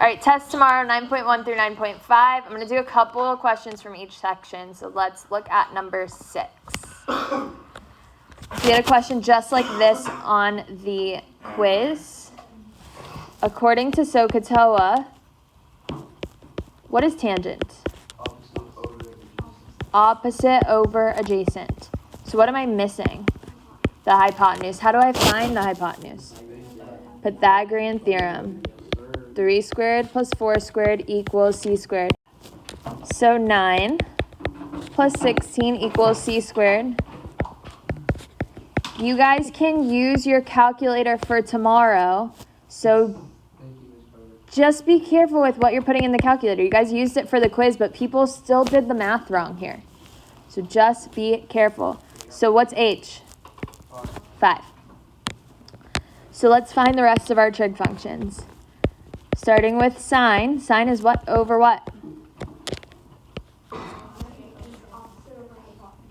right, test tomorrow, 9.1 through 9.5. I'm going to do a couple of questions from each section. So let's look at number 6. We had a question just like this on the quiz. According to SOHCAHTOA, what is tangent? Opposite over adjacent. So what am I missing? The hypotenuse. How do I find the hypotenuse? Pythagorean theorem. 3 squared plus 4 squared equals c squared. So 9 plus 16 equals c squared. You guys can use your calculator for tomorrow. So just be careful with what you're putting in the calculator. You guys used it for the quiz, but people still did the math wrong here. So just be careful. So what's h? 5. So let's find the rest of our trig functions. Starting with sine. Sine is what over what?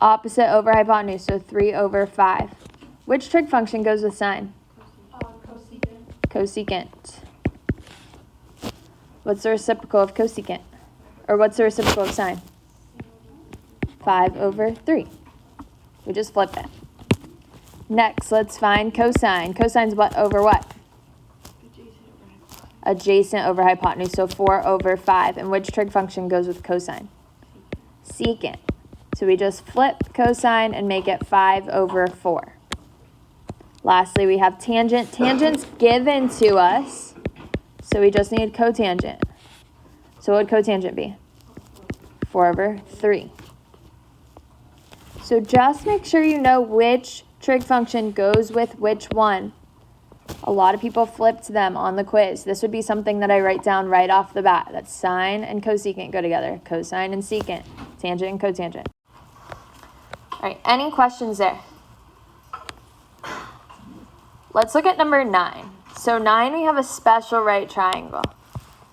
Opposite over hypotenuse, so 3 over 5. Which trig function goes with sine? Cosecant. What's the reciprocal of cosecant? Or what's the reciprocal of sine? 5 over 3. We just flipped it. Next, let's find cosine. Cosine's what over what? Adjacent over hypotenuse, so 4 over 5. And which trig function goes with cosine? Secant. So we just flip cosine and make it 5 over 4. Lastly, we have tangent. Tangent's given to us, so we just need cotangent. So what would cotangent be? 4 over 3. So just make sure you know which trig function goes with which one. A lot of people flipped them on the quiz. This would be something that I write down right off the bat. That's sine and cosecant go together. Cosine and secant. Tangent and cotangent. All right, any questions there? Let's look at number 9. So 9, we have a special right triangle.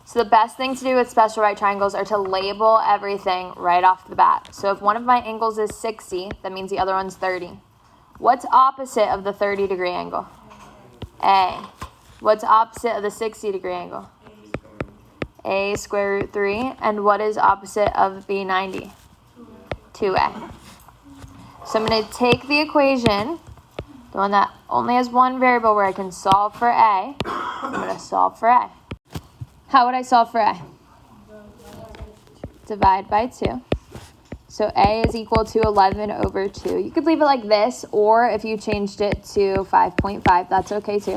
So the best thing to do with special right triangles are to label everything right off the bat. So if one of my angles is 60, that means the other one's 30. What's opposite of the 30-degree angle? A. What's opposite of the 60-degree angle? A square root 3. And what is opposite of the 90? 2a. So I'm going to take the equation, the one that only has one variable where I can solve for a. I'm going to solve for a. How would I solve for a? Divide by 2. So a is equal to 11 over 2. You could leave it like this, or if you changed it to 5.5, that's okay too.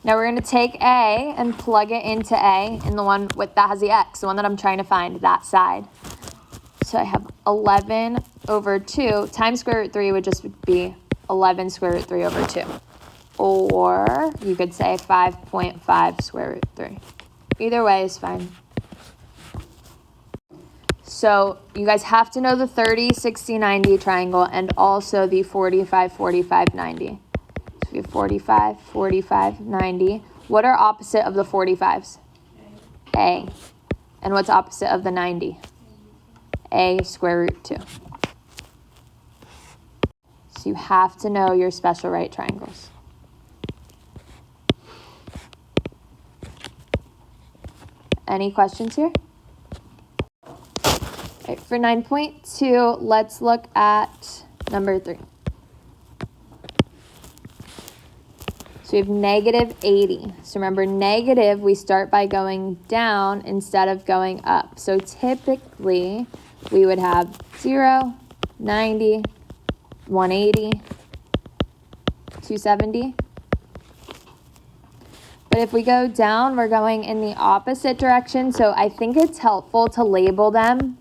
Now we're going to take a and plug it into a in the one that has the x, the one that I'm trying to find, that side. So I have 11 over 2 times square root 3 would just be 11 square root 3 over 2. Or you could say 5.5 square root 3. Either way is fine. So you guys have to know the 30, 60, 90 triangle and also the 45, 45, 90. So we have 45, 45, 90. What are opposite of the 45s? A. And what's opposite of the 90? A square root 2. So you have to know your special right triangles. Any questions here? All right, for 9.2, let's look at number 3. So we have negative 80. So remember, negative, we start by going down instead of going up. So typically, we would have 0, 90, 180, 270. But if we go down, we're going in the opposite direction. So I think it's helpful to label them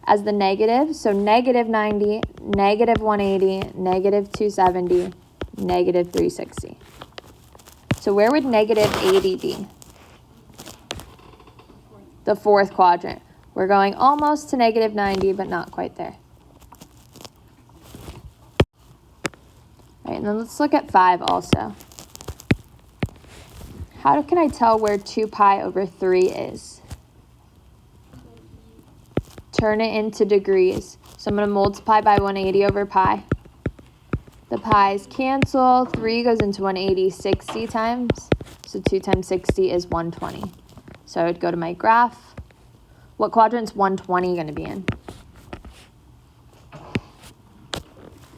as the negative. So negative 90, negative 180, negative 270, negative 360. So where would negative 80 be? The fourth quadrant. We're going almost to negative 90, but not quite there. All right, and then let's look at 5 also. How can I tell where 2 pi over 3 is? Turn it into degrees. So I'm going to multiply by 180 over pi. The pi's cancel. 3 goes into 180 60 times. So 2 times 60 is 120. So I would go to my graph. What quadrant's 120 going to be in?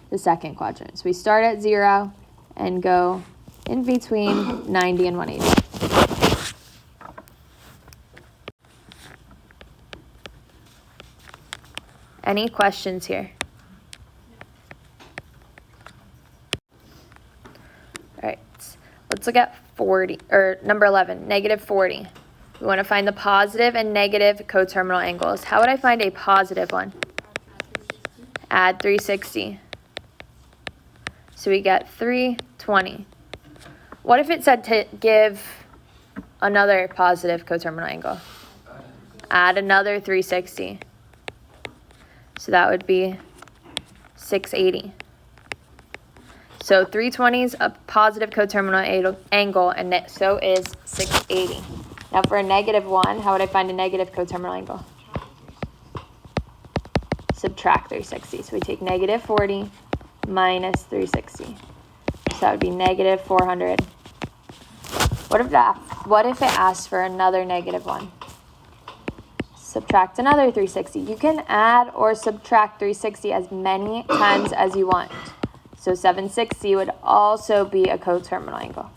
The second quadrant. So we start at 0 and go in between 90 and 180. Any questions here? All right, let's look at 40, or number 11, negative 40. We want to find the positive and negative coterminal angles. How would I find a positive one? Add 360. So we get 320. What if it said to give another positive coterminal angle? Add another 360. So that would be 680. So 320 is a positive coterminal angle, and so is 680. Now for a negative 1, how would I find a negative coterminal angle? Subtract 360. So we take negative 40 minus 360. So that would be negative 400. What if it asks for another negative 1? Subtract another 360. You can add or subtract 360 as many times as you want. So 760 would also be a coterminal angle.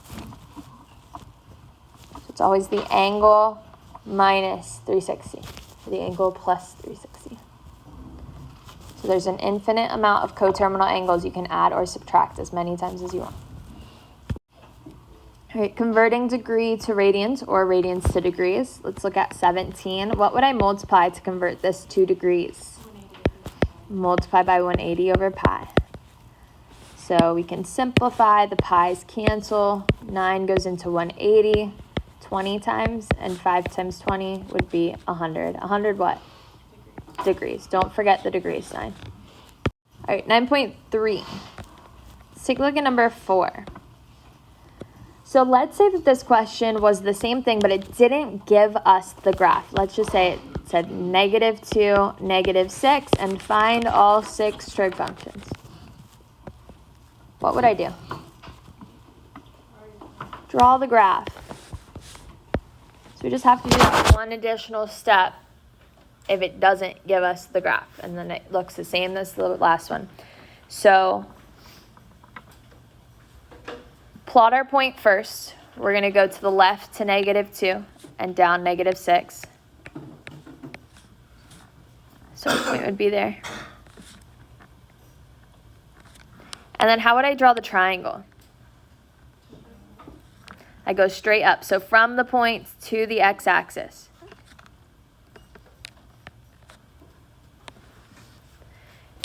So it's always the angle minus 360, or the angle plus 360. So there's an infinite amount of coterminal angles you can add or subtract as many times as you want. All right, converting degree to radians or radians to degrees. Let's look at 17. What would I multiply to convert this to degrees? Multiply by 180 over pi. So we can simplify, the pi's cancel. 9 goes into 180 20 times, and 5 times 20 would be 100. 100 what? Degrees. Don't forget the degree sign. All right, 9.3. Let's take a look at number 4. So let's say that this question was the same thing, but it didn't give us the graph. Let's just say it said -2, -6, and find all 6 trig functions. What would I do? Draw the graph. So we just have to do that one additional step if it doesn't give us the graph, and then it looks the same as the last one. So plot our point first. We're going to go to the left to -2 and down -6. So our point would be there. And then how would I draw the triangle? I go straight up. So from the point to the x-axis.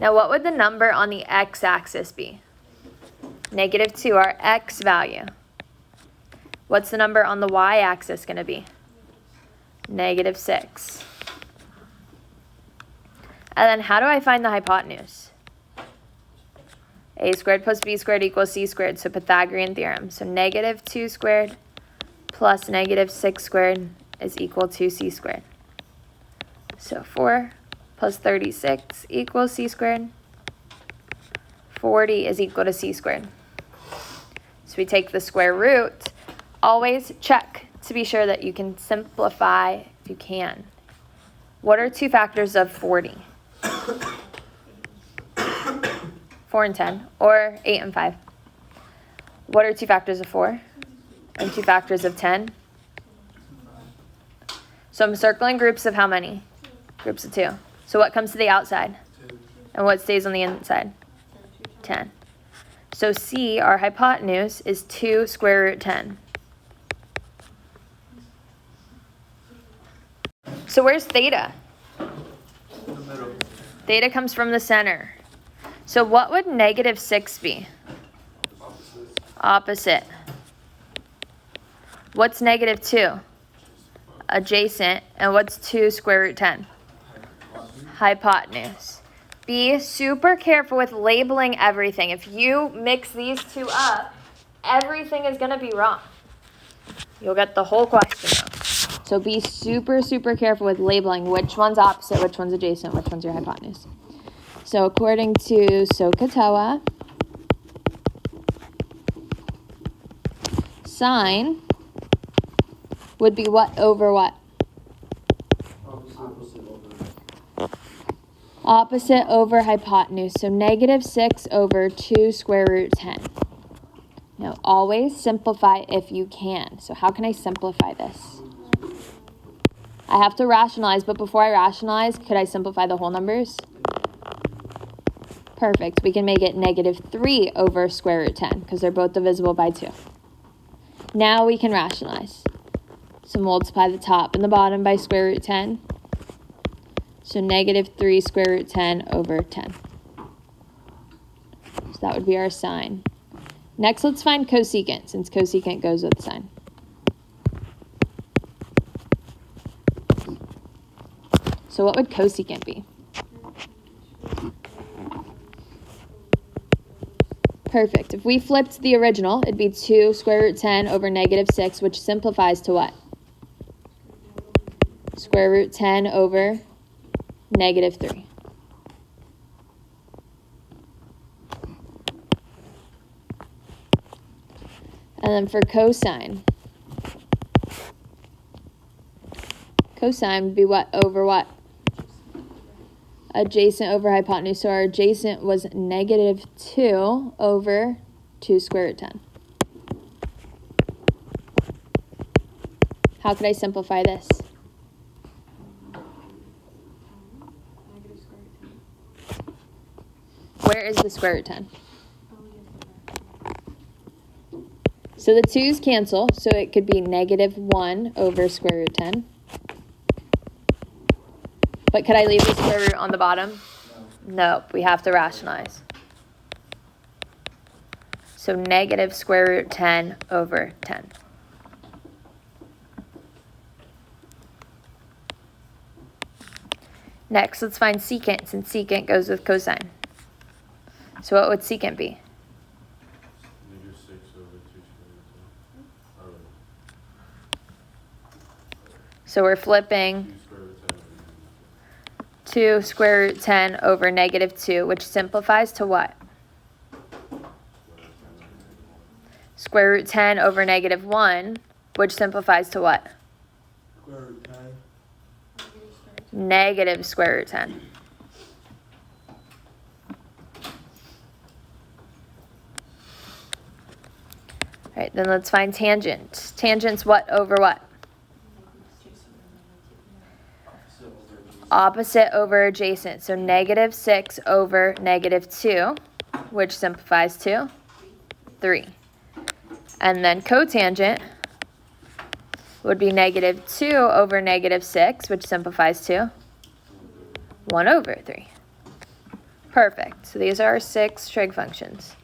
Now what would the number on the x-axis be? -2, our x value. What's the number on the y-axis going to be? -6. And then how do I find the hypotenuse? A squared plus b squared equals c squared, so Pythagorean theorem. So -2 squared plus -6 squared is equal to c squared. So 4 plus 36 equals c squared. 40 is equal to c squared. So we take the square root. Always check to be sure that you can simplify if you can. What are 2 factors of 40? 4 and 10, or 8 and 5. What are 2 factors of 4? And 2 factors of 10? So I'm circling groups of how many? Groups of 2. So what comes to the outside? 2. And what stays on the inside? 10. So C, our hypotenuse, is 2 square root 10. So where's theta? In the middle. Theta comes from the center. So what would -6 be? Opposite. What's -2? Adjacent. And what's 2 square root 10? Hypotenuse. Be super careful with labeling everything. If you mix these 2 up, everything is going to be wrong. You'll get the whole question wrong. So be super, super careful with labeling which one's opposite, which one's adjacent, which one's your hypotenuse. So according to SOHCAHTOA, sine would be what over what? Opposite over hypotenuse. So negative 6 over 2 square root 10. Now, always simplify if you can. So how can I simplify this? I have to rationalize, but before I rationalize, could I simplify the whole numbers? Perfect. We can make it negative 3 over square root 10 because they're both divisible by 2. Now we can rationalize. So multiply the top and the bottom by square root 10. So negative 3 square root 10 over 10. So that would be our sine. Next, let's find cosecant, since cosecant goes with sine. So what would cosecant be? Perfect. If we flipped the original, it'd be 2 square root 10 over negative 6, which simplifies to what? Square root 10 over negative 3. And then for cosine. Cosine would be what over what? Adjacent over hypotenuse. So our adjacent was negative 2 over 2 square root 10. How could I simplify this? Where is the square root 10? So the 2's cancel, so it could be negative 1 over square root 10. But could I leave the square root on the bottom? No. Nope, we have to rationalize. So negative square root 10 over 10. Next, let's find secant, since secant goes with cosine. So what would secant be? Negative 6 over 2 square root 10. So we're flipping 2 square root 10 over negative 2, which simplifies to what? Square root 10 over negative 1, which simplifies to what? Square root 10. Negative square root 10. All right, then let's find tangent. Tangent's what over what? Opposite over adjacent. So negative 6 over negative 2, which simplifies to 3. And then cotangent would be negative 2 over negative 6, which simplifies to 1 over 3. Perfect. So these are our 6 trig functions.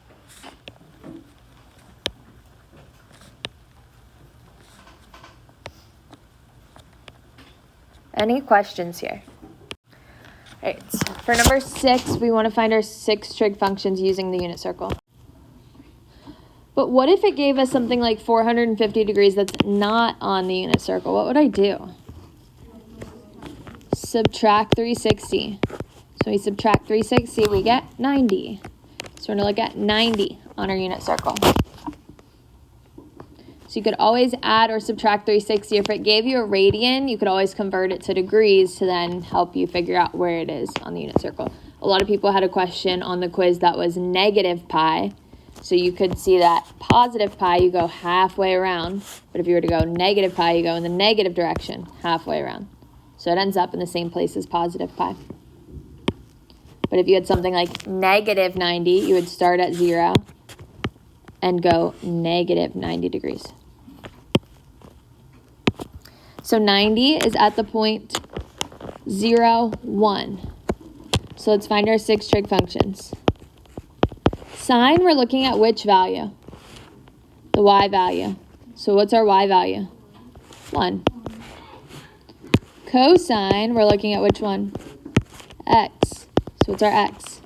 Any questions here? All right, for number 6, we want to find our 6 trig functions using the unit circle. But what if it gave us something like 450 degrees that's not on the unit circle? What would I do? Subtract 360. So we subtract 360, we get 90. So we're going to look at 90 on our unit circle. So you could always add or subtract 360. If it gave you a radian, you could always convert it to degrees to then help you figure out where it is on the unit circle. A lot of people had a question on the quiz that was negative pi. So you could see that positive pi, you go halfway around. But if you were to go negative pi, you go in the negative direction halfway around. So it ends up in the same place as positive pi. But if you had something like negative 90, you would start at 0 and go negative 90 degrees. So 90 is at the point 0, 1. So let's find our 6 trig functions. Sine, we're looking at which value? The y value. So what's our y value? 1. Cosine, we're looking at which one? X. So what's our x?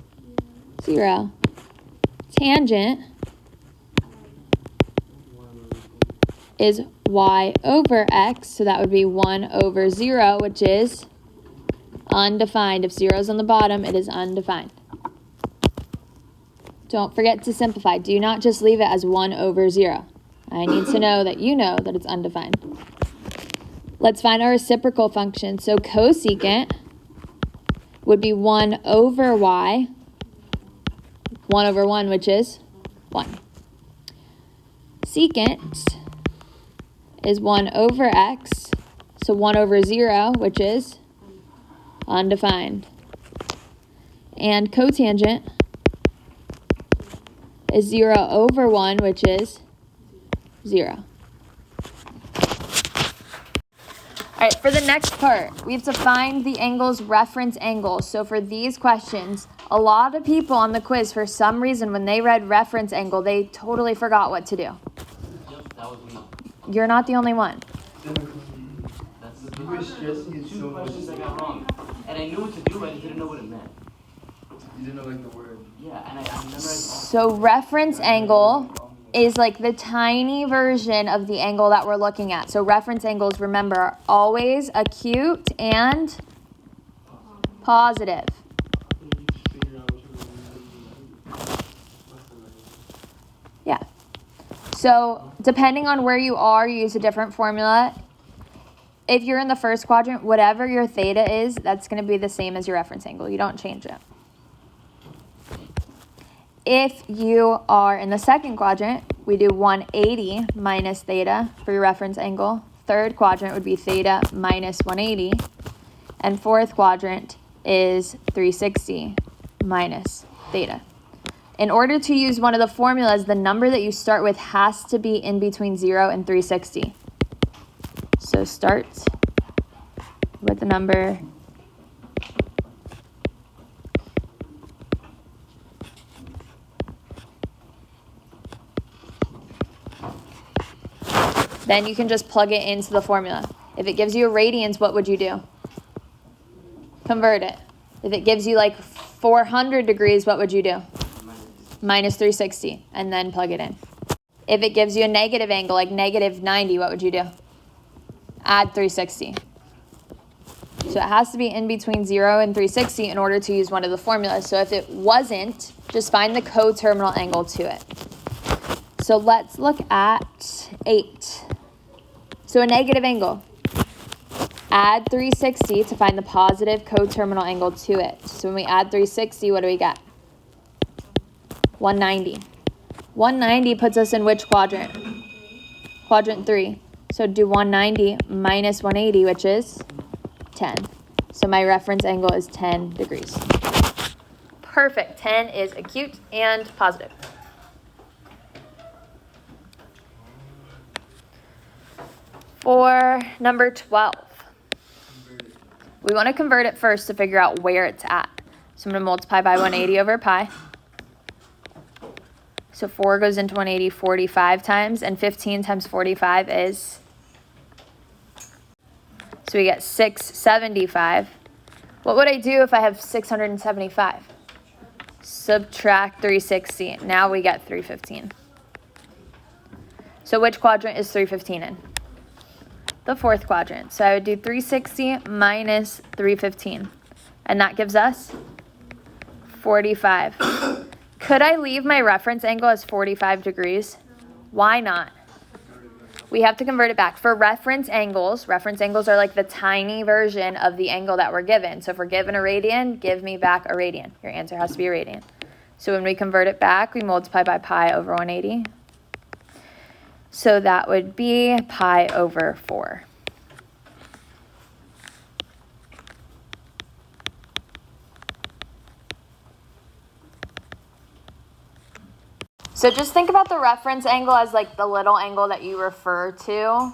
0. Tangent is y over x, so that would be 1 over 0, which is undefined. If 0 is on the bottom, it is undefined. Don't forget to simplify. Do not just leave it as 1 over 0. I need to know that you know that it's undefined. Let's find our reciprocal function. So cosecant would be 1 over y, 1 over 1, which is 1. Secant is 1 over x, so 1 over 0, which is undefined. And cotangent is 0 over 1, which is 0. All right, for the next part, we have to find the angle's reference angle. So for these questions, a lot of people on the quiz, for some reason, when they read reference angle, they totally forgot what to do. Yep, that was me. You're not the only one. That's the You were stressing it so two much. questions I got wrong. And I knew what to do, I just didn't know what it meant. You didn't know like the word. Yeah, and I memorized all So reference angle is like the tiny version of the angle that we're looking at. So reference angles, remember, are always acute and positive. Yeah. So depending on where you are, you use a different formula. If you're in the first quadrant, whatever your theta is, that's going to be the same as your reference angle. You don't change it. If you are in the second quadrant, we do 180 minus theta for your reference angle. Third quadrant would be theta minus 180. And fourth quadrant is 360 minus theta. In order to use one of the formulas, the number that you start with has to be in between 0 and 360. So start with the number . Then you can just plug it into the formula. If it gives you a radians, what would you do? Convert it. If it gives you like 400 degrees, what would you do? Minus 360, and then plug it in. If it gives you a negative angle, like negative 90, what would you do? Add 360. So it has to be in between 0 and 360 in order to use one of the formulas. So if it wasn't, just find the coterminal angle to it. So let's look at 8. So a negative angle. Add 360 to find the positive coterminal angle to it. So when we add 360, what do we get? 190. 190 puts us in which quadrant? Quadrant 3. So do 190 minus 180, which is 10. So my reference angle is 10 degrees. Perfect. 10 is acute and positive. For number 12, we want to convert it first to figure out where it's at. So I'm going to multiply by 180 over pi. So 4 goes into 180 45 times, and 15 times 45 is, so we get 675. What would I do if I have 675? Subtract 360. Now we get 315. So which quadrant is 315 in? The fourth quadrant. So I would do 360 minus 315. And that gives us 45. Could I leave my reference angle as 45 degrees? Why not? We have to convert it back. For reference angles are like the tiny version of the angle that we're given. So if we're given a radian, give me back a radian. Your answer has to be a radian. So when we convert it back, we multiply by pi over 180. So that would be pi over 4. So just think about the reference angle as like the little angle that you refer to.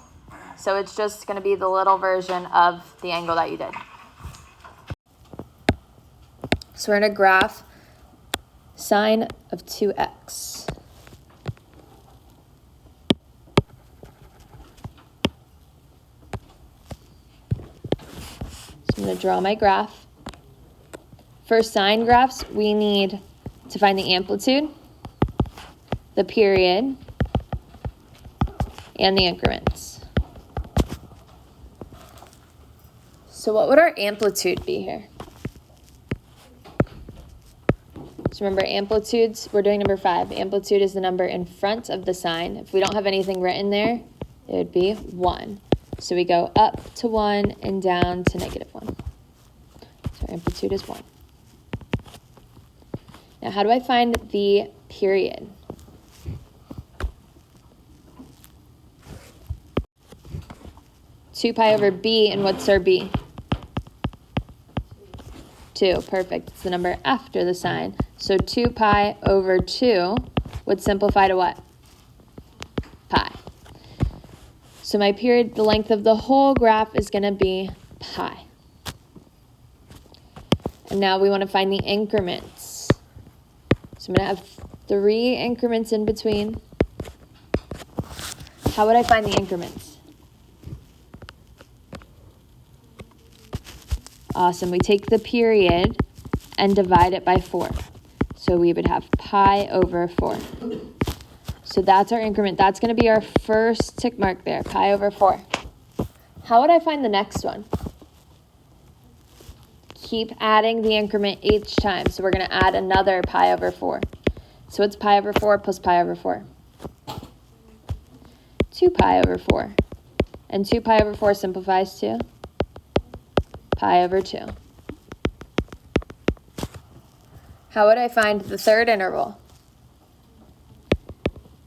So it's just going to be the little version of the angle that you did. So we're going to graph sine of 2x. So I'm going to draw my graph. For sine graphs, we need to find the amplitude, the period, and the increments. So what would our amplitude be here? So remember, amplitudes, we're doing number 5. Amplitude is the number in front of the sine. If we don't have anything written there, it would be 1. So we go up to 1 and down to -1. So our amplitude is 1. Now, how do I find the period? Two pi over b, and what's our b? 2, perfect. It's the number after the sign. So 2 pi over 2 would simplify to what? Pi. So my period, the length of the whole graph is going to be pi. And now we want to find the increments. So I'm going to have 3 increments in between. How would I find the increments? Awesome. We take the period and divide it by 4. So we would have pi over 4. So that's our increment. That's going to be our first tick mark there, pi over 4. How would I find the next one? Keep adding the increment each time. So we're going to add another pi over 4. So what's pi over 4 plus pi over 4? 2 pi over 4. And 2 pi over 4 simplifies to pi over 2. How would I find the third interval?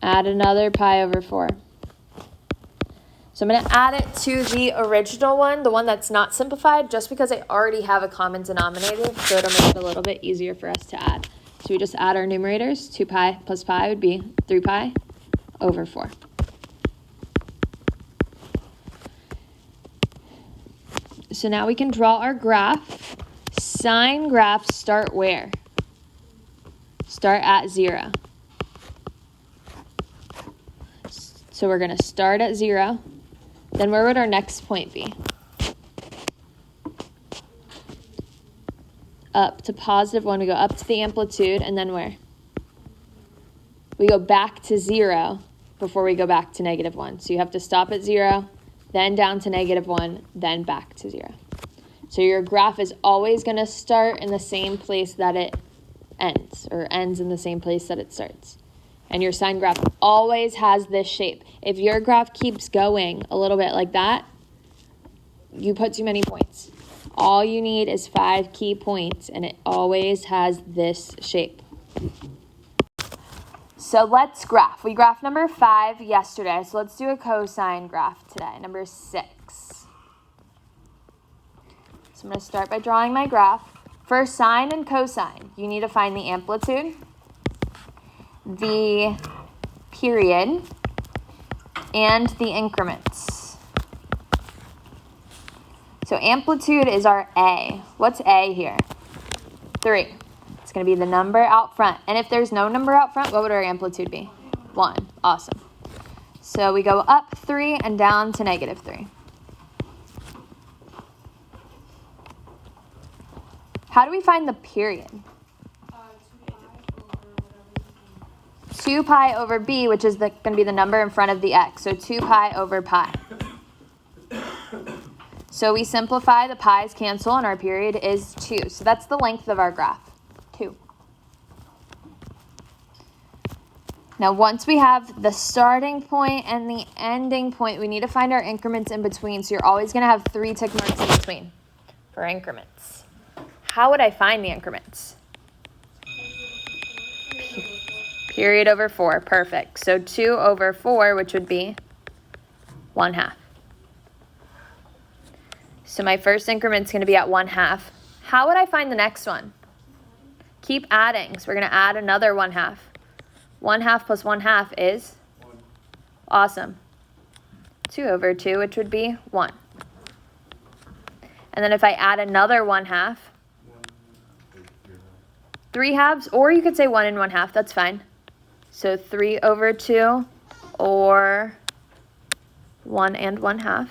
Add another pi over 4. So I'm going to add it to the original one, the one that's not simplified, just because I already have a common denominator, so it'll make it a little bit easier for us to add. So we just add our numerators. 2 pi plus pi would be 3 pi over 4. So now we can draw our graph. Sine graphs start where? Start at 0. So we're going to start at 0. Then where would our next point be? Up to +1. We go up to the amplitude, and then where? We go back to 0 before we go back to -1. So you have to stop at 0, then down to -1, then back to 0. So your graph is always going to start in the same place that it ends, or ends in the same place that it starts. And your sine graph always has this shape. If your graph keeps going a little bit like that, you put too many points. All you need is 5 key points, and it always has this shape. So let's graph. We graphed number 5 yesterday, so let's do a cosine graph today, number 6. So I'm going to start by drawing my graph. For sine and cosine, you need to find the amplitude, the period, and the increments. So amplitude is our A. What's A here? 3. It's going to be the number out front. And if there's no number out front, what would our amplitude be? 1. Awesome. So we go up 3 and down to -3. How do we find the period? 2 pi over b, which is going to be the number in front of the x. So 2 pi over pi. So we simplify, the pi's cancel, and our period is 2. So that's the length of our graph, 2. Now once we have the starting point and the ending point, we need to find our increments in between. So you're always going to have 3 tick marks in between for increments. How would I find the increments? Period over 4, perfect. So 2 over 4, which would be 1/2. So my first increment's going to be at 1/2. How would I find the next one? Keep adding. So we're going to add another 1/2. 1/2 plus 1/2 is? 1. Awesome. 2 over 2, which would be 1. And then if I add another 1/2, 3 halves, or you could say 1 and 1/2, that's fine. So 3 over 2, or 1 and 1/2.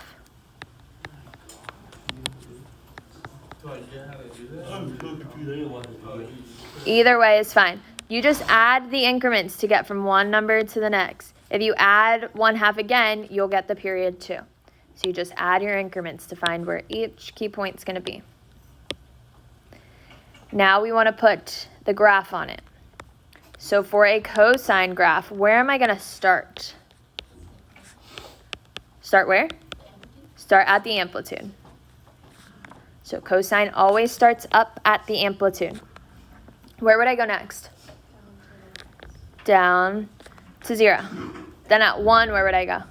Either way is fine. You just add the increments to get from one number to the next. If you add 1/2 again, you'll get the period too. So you just add your increments to find where each key point is going to be. Now we want to put the graph on it. So for a cosine graph, where am I going to start? Start where? start at the amplitude. So cosine always starts up at the amplitude. Where would I go next? Down to 0. Then at 1, where would I go?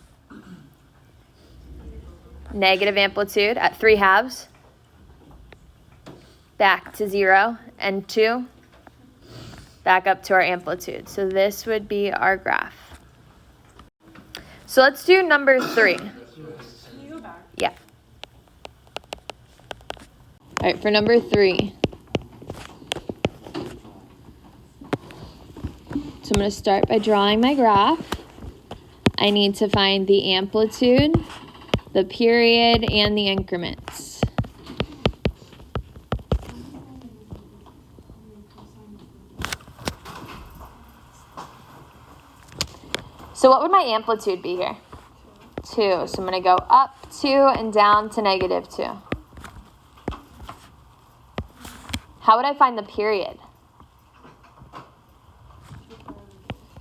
Negative amplitude at 3/2. Back to 0. And 2. Back up to our amplitude. So this would be our graph. So let's do number 3. Can you go back? Yeah. All right, for number 3. So I'm going to start by drawing my graph. I need to find the amplitude, the period, and the increments. So what would my amplitude be here? 2. So I'm going to go up 2 and down to -2. How would I find the period?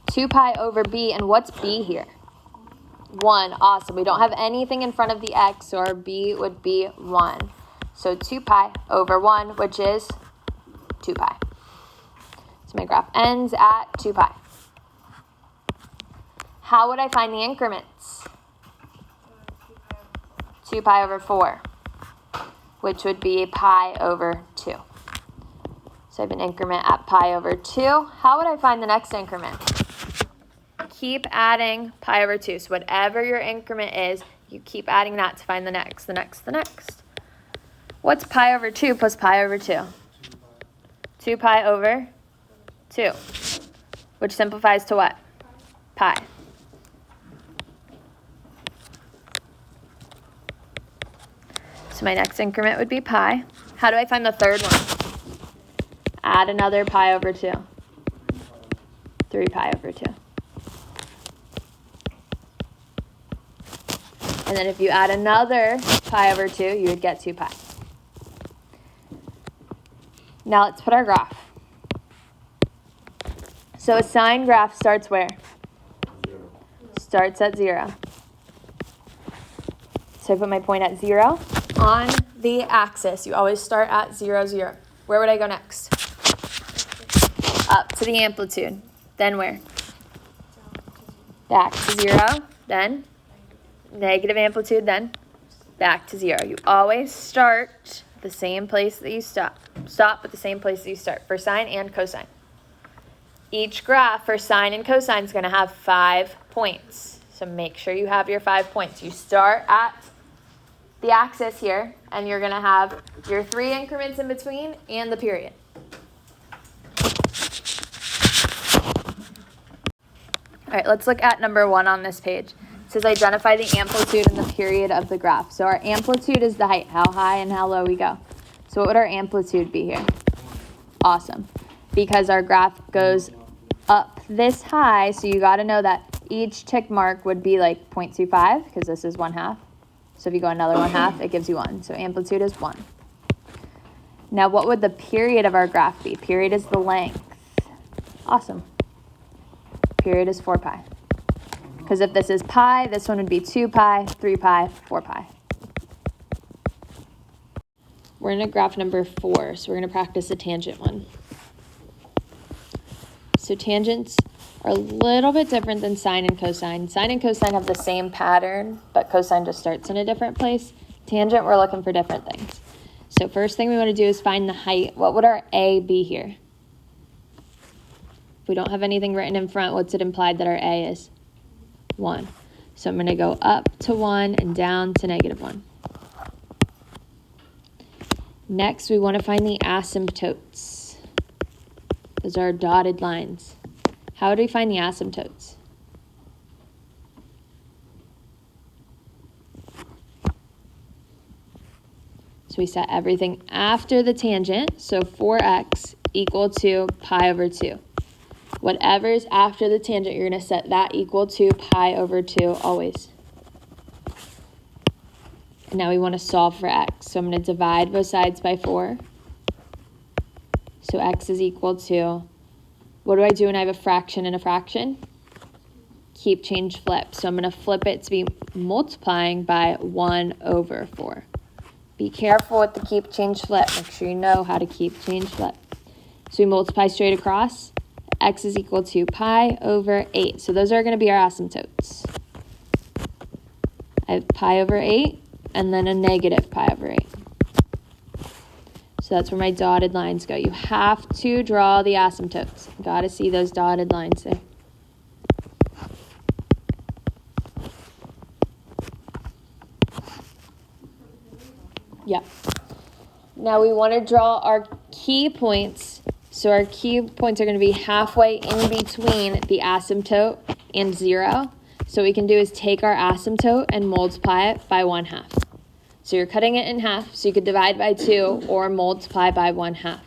2 pi over b, and what's b here? 1. Awesome. We don't have anything in front of the x, so our b would be 1. So 2 pi over 1, which is 2 pi. So my graph ends at 2 pi. How would I find the increments? 2 pi over 4, which would be pi over 2. So I have an increment at pi over 2. How would I find the next increment? Keep adding pi over 2. So whatever your increment is, you keep adding that to find the next, the next, the next. What's pi over 2 plus pi over 2? 2 pi over 2, which simplifies to what? Pi. So my next increment would be pi. How do I find the third one? Add another pi over 2. 3 pi over 2. And then if you add another pi over 2, you would get 2 pi. Now let's put our graph. So a sine graph starts where? 0. Starts at 0. So I put my point at 0. On the axis, you always start at 0, 0. Where would I go next? Up to the amplitude. Then where? Back to 0. Then negative amplitude. Then back to 0. You always start the same place that you stop. Stop at the same place that you start for sine and cosine. Each graph for sine and cosine is going to have 5 points. So make sure you have your 5 points. You start at the axis here, and you're going to have your 3 increments in between and the period. All right, let's look at number 1 on this page. It says identify the amplitude and the period of the graph. So our amplitude is the height, how high and how low we go. So what would our amplitude be here? Awesome. Because our graph goes up this high, so you got to know that each tick mark would be like 0.25, because this is 1/2. So if you go another 1/2, it gives you 1. So amplitude is 1. Now what would the period of our graph be? Period is the length. Awesome. Period is 4 pi. Because if this is pi, this one would be 2 pi, 3 pi, 4 pi. We're in a graph number 4, so we're going to practice a tangent one. So tangents are a little bit different than sine and cosine. Sine and cosine have the same pattern, but cosine just starts in a different place. Tangent, we're looking for different things. So first thing we want to do is find the height. What would our A be here? If we don't have anything written in front, what's it implied that our A is? 1. So I'm going to go up to 1 and down to -1. Next, we want to find the asymptotes. Those are dotted lines. How do we find the asymptotes? So we set everything after the tangent, so 4x equal to pi over 2. Whatever is after the tangent, you're going to set that equal to pi over 2 always. And now we want to solve for x. So I'm going to divide both sides by 4. So x is equal to, what do I do when I have a fraction and a fraction? keep, change, flip. So I'm going to flip it to be multiplying by 1 over 4. Be careful with the keep, change, flip. Make sure you know how to keep, change, flip. So we multiply straight across. X is equal to pi over 8. So those are going to be our asymptotes. I have pi over 8 and then a negative pi over 8. So that's where my dotted lines go. You have to draw the asymptotes. You got to see those dotted lines there. Yep. Now we want to draw our key points. So our key points are going to be halfway in between the asymptote and 0. So what we can do is take our asymptote and multiply it by 1/2. So you're cutting it in half, so you could divide by 2 or multiply by 1/2.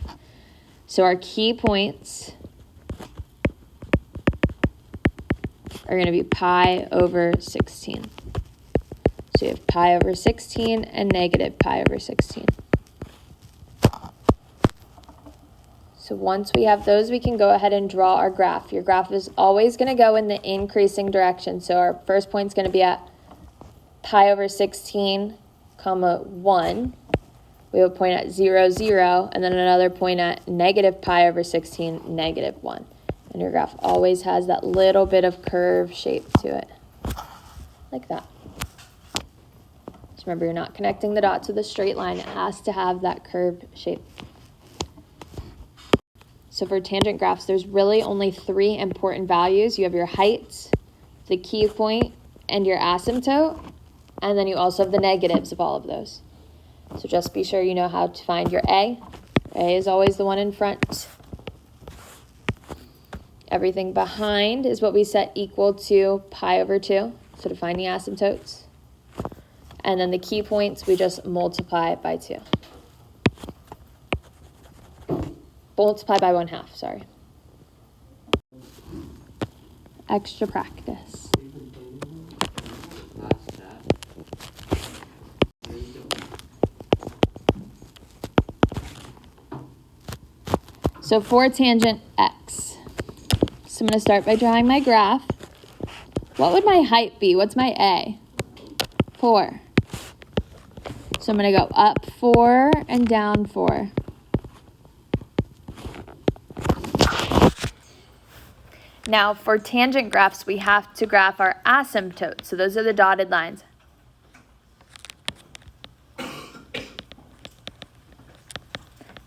So our key points are going to be pi over 16. So you have pi over 16 and negative pi over 16. So once we have those, we can go ahead and draw our graph. Your graph is always going to go in the increasing direction. So our first point is going to be at pi over 16, comma 1. We have a point at 0, 0, and then another point at negative pi over 16, negative 1. And your graph always has that little bit of curve shape to it, like that. Just remember, you're not connecting the dots with a straight line. It has to have that curve shape. So for tangent graphs, there's really only 3 important values. You have your height, the key point, and your asymptote. And then you also have the negatives of all of those. So just be sure you know how to find your A. A is always the one in front. Everything behind is what we set equal to pi over 2. So to find the asymptotes. And then the key points, we just multiply by 2. Multiply by 1/2, sorry. Extra practice. So for tangent x, so I'm going to start by drawing my graph. What would my height be? What's my A? 4. So I'm going to go up 4 and down 4. Now for tangent graphs, we have to graph our asymptotes. So those are the dotted lines.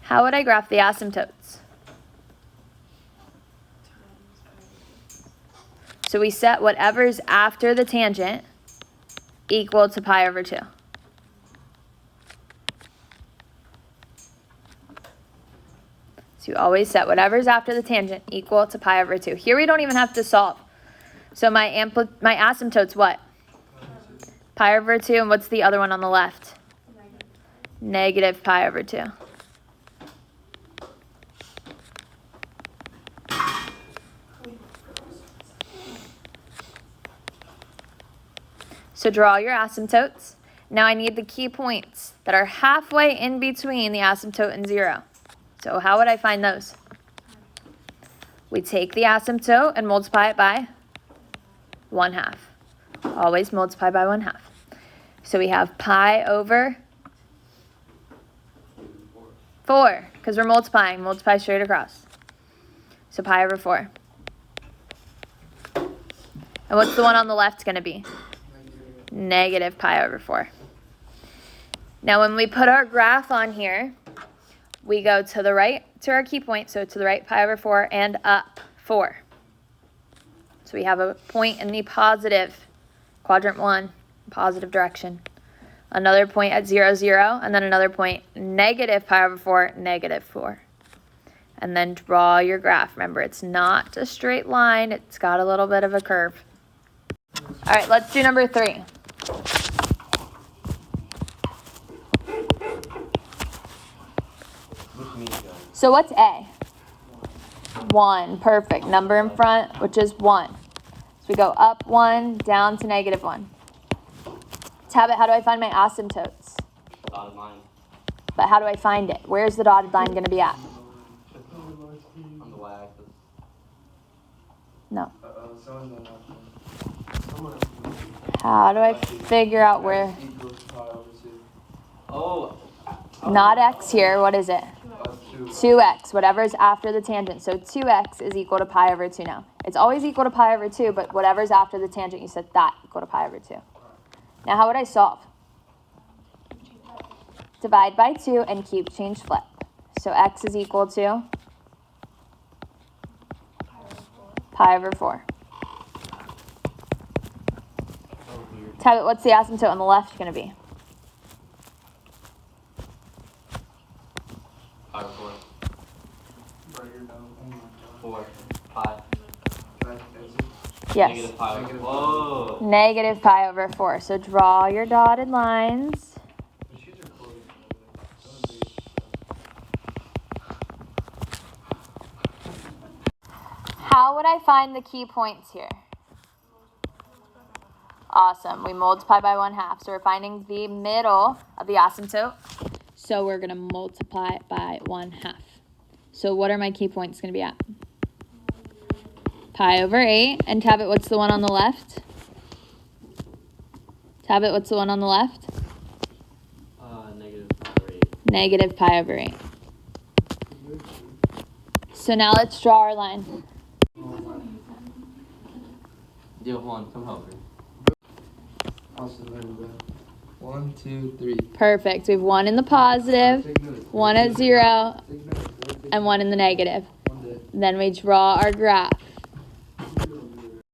How would I graph the asymptotes? So we set whatever's after the tangent equal to pi over 2. So you always set whatever's after the tangent equal to pi over 2. Here we don't even have to solve. So my asymptote's what? Pi over 2, and what's the other one on the left? Negative pi over 2. So draw your asymptotes. Now I need the key points that are halfway in between the asymptote and 0. So how would I find those? We take the asymptote and multiply it by 1/2. Always multiply by 1/2. So we have pi over 4, because we're multiplying. Multiply straight across. So pi over 4. And what's the one on the left going to be? Negative pi over 4. Now when we put our graph on here, we go to the right to our key point, so to the right pi over 4 and up 4. So we have a point in the positive, quadrant 1, positive direction. Another point at 0, 0, and then another point negative pi over 4, negative 4. And then draw your graph. Remember, it's not a straight line. It's got a little bit of a curve. All right, let's do number 3. So what's A? 1. Perfect. Number in front, which is 1. So we go up 1, down to negative 1. Tabit, how do I find my asymptotes? Dotted line But how do I find it? Where's the dotted line going to be at? on the y-axis. No. Someone's not watching. How do I figure out where? X equals pi over 2. Oh. Not x here. What is it? 2. 2x, whatever's after the tangent. So 2x is equal to pi over 2 now. It's always equal to pi over 2, but whatever's after the tangent, you set that equal to pi over 2. Now, how would I solve? Divide by 2 and keep change flip. So x is equal to pi over 4. Tabit, what's the asymptote on the left going to be? Pi over 4. Write your note. Oh my God. 4. Pi. Back exit. Yes. Negative pi over. Negative Whoa. Negative pi over 4. So draw your dotted lines. The shoes are closed. Some of these, How would I find the key points here? Awesome. We multiply by 1/2. So we're finding the middle of the asymptote. So we're going to multiply it by 1/2. So what are my key points going to be at? Pi over 8. And Tabit, what's the one on the left? Tabit, what's the one on the left? Negative pi over 8. Negative pi over 8. So now let's draw our line. Yo, Juan, come help me. Also, there we go. 1, 2, 3. Perfect. We have one in the positive, Take notes. one at 0, Take notes. Take and one in the negative. One day. Then we draw our graph.